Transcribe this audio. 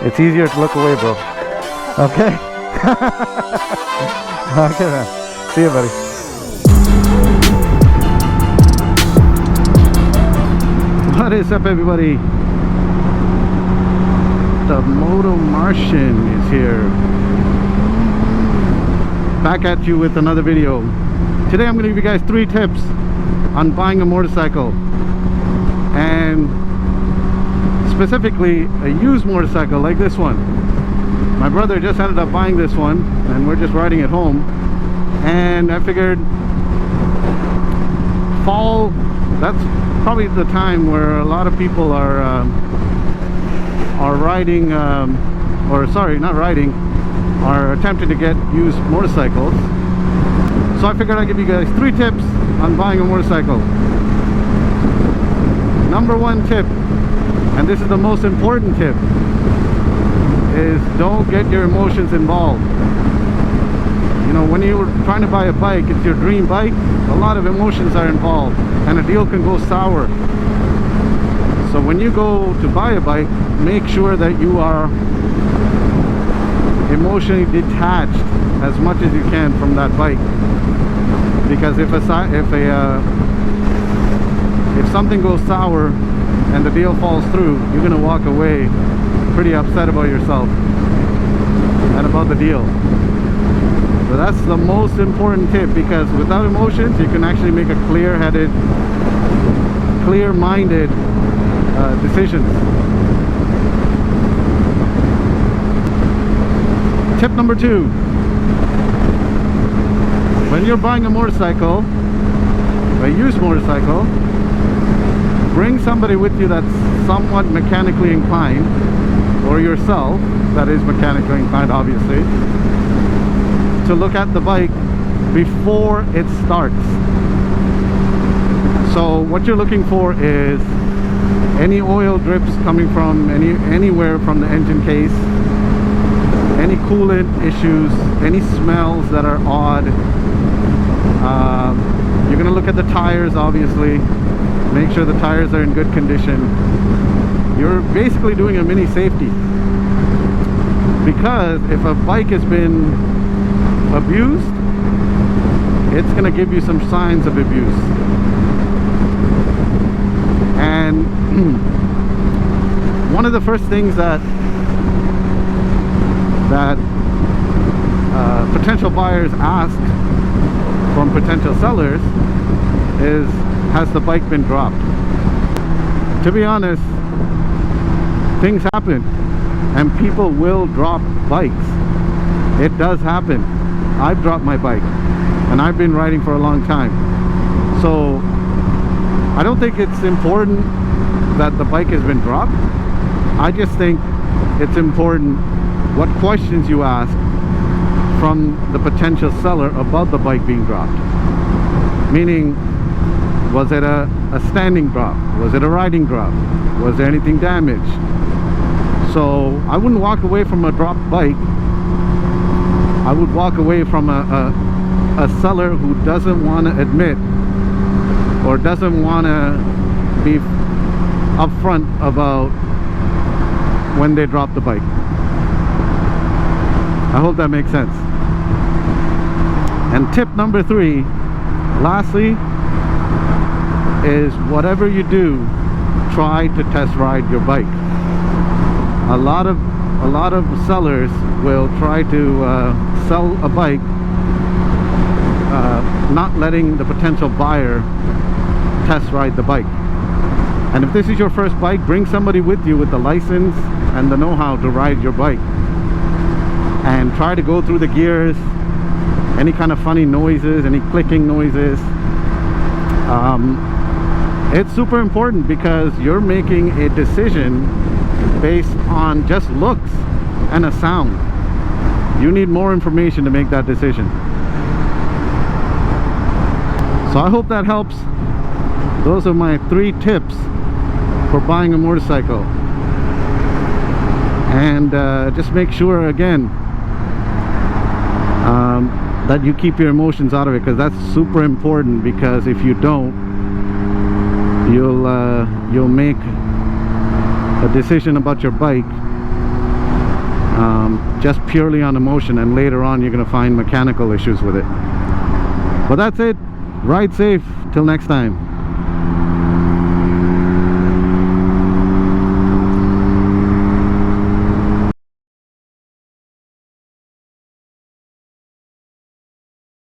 It's easier to look away, bro. Okay? Okay, man. See you, buddy. What is up, everybody? The Moto Martian is here. Back at you with another video. Today I'm going to give you guys 3 tips on buying a motorcycle. And specifically a used motorcycle like this one. My brother just ended up buying this one and we're just riding it home, and I figured fall, that's probably the time where a lot of people are riding, or sorry, not riding, are attempting to get used motorcycles. So I figured I'd give you guys 3 tips on buying a motorcycle. Number 1 tip, and this is the most important tip, is don't get your emotions involved. You know, when you're trying to buy a bike, it's your dream bike, a lot of emotions are involved and a deal can go sour. So when you go to buy a bike, make sure that you are emotionally detached as much as you can from that bike. Because if something goes sour and the deal falls through, you're gonna walk away pretty upset about yourself and about the deal. So that's the most important tip, because without emotions you can actually make a clear-headed, clear-minded decisions. Tip number 2, when you're buying a motorcycle, a used motorcycle, bring somebody with you that's somewhat mechanically inclined, or yourself that is mechanically inclined, obviously, to look at the bike before it starts. So what you're looking for is any oil drips coming from anywhere from the engine case, any coolant issues, any smells that are odd. You're gonna look at the tires, obviously, make sure the tires are in good condition. You're basically doing a mini safety, because if a bike has been abused, it's gonna give you some signs of abuse. And one of the first things that potential buyers ask from potential sellers is, has the bike been dropped? To be honest, things happen and people will drop bikes. It does happen. I've dropped my bike and I've been riding for a long time. So I don't think it's important that the bike has been dropped. I just think it's important what questions you ask from the potential seller about the bike being dropped. Meaning, was it a standing drop? Was it a riding drop? Was there anything damaged? So I wouldn't walk away from a dropped bike. I would walk away from a seller who doesn't want to admit or doesn't want to be upfront about when they drop the bike. I hope that makes sense. And tip number 3, lastly, is whatever you do, try to test ride your bike. A lot of sellers will try to sell a bike, not letting the potential buyer test ride the bike. And if this is your first bike, bring somebody with you with the license and the know-how to ride your bike, and try to go through the gears, any kind of funny noises, any clicking noises. It's super important, because you're making a decision based on just looks and a sound. You need more information to make that decision. So I hope that helps. Those are my 3 tips for buying a motorcycle. And just make sure, again, that you keep your emotions out of it, because that's super important. Because if you don't, you'll make a decision about your bike just purely on emotion, and later on you're going to find mechanical issues with it. But that's it. Ride safe till next time.